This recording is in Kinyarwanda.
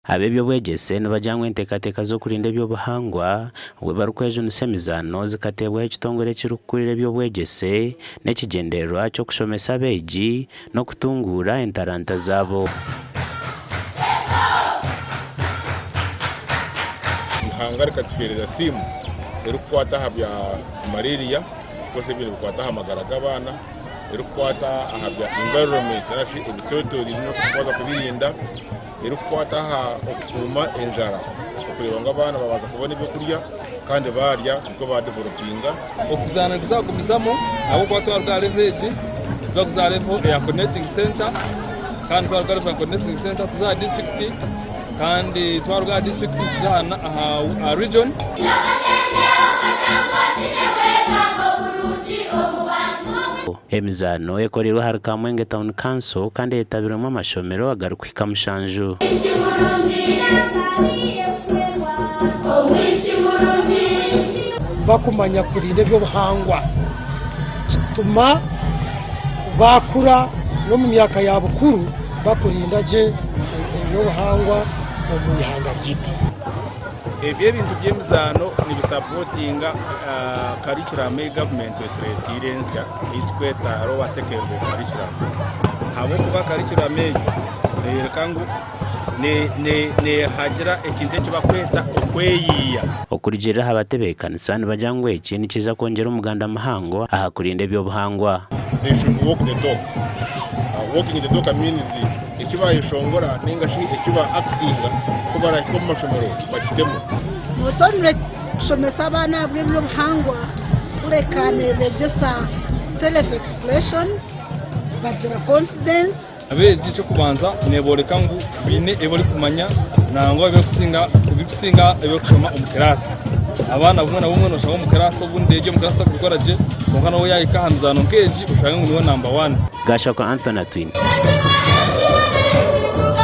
abebyo bwegese nibajyangwa entekateka zo kurinda ebyobuhangwa bwe barukwejo nisemizano zikatebwaho ekitongore kirukurira ebyobwegese n'ekigendererwa ky'okushomesa abeegi n'okutungura entaranta zaabo. ihanga rikatuhereza simu erukukwata aha bya malaria kose ibintu bikwata aha amagara g'abaana erukukwata aha bya environment nashi ebitotori no kukwata kubirinda erukukwata aha okuma enjara okureba ngo abaana babaza kubona ibyo kurya kandi barya uko badevelopinga okuzana kuzagumizamo abo kwatwara bwa leverage za level ya connecting center kandi twara level ya connecting center tuza district kandi twara district tuzana aha region. Emizano ekorerwa hari Kamwenge Town Council kandi yetabirwemo amashomero agarukwika mushanju. Bakumanya kurinda ebyobuhangwa kituma bakura no mu myaka ya bukuru bakurinda je ebyobuhangwa mu ihanga ryitu. ebyo bintu by'emizano nibisapotinga curriculum government etuletirensa itweta lower secondary curriculum habo kuba curriculum nereka ngu ne hagira ekintu ekyo bakwesa okweyiya okurigirira abatebekanisa nibajyangwa eki nikiza kongera umuganda mahango aha kurinda ebyobuhangwa. They should walk the talk. Walking the talk means ikibaye shongora ningashi ikiba actinga kubara ko mashomero bakitemo mutonre shomesa abana bw'ebyobuhangwa kurekane regesa self expression bagira confidence abeegi cyo kubanza neboreka ngu bine ebori kumanya nangwa bikusinga ebyokushoma omu kirasi abana bumwe na bumwe noshaka omu kirasi obundi egyo omu kirasi takukora gye konka nawe yayika hamizano nkeegi ushaka ngu niwe number 1. Gashako Anthony Twin.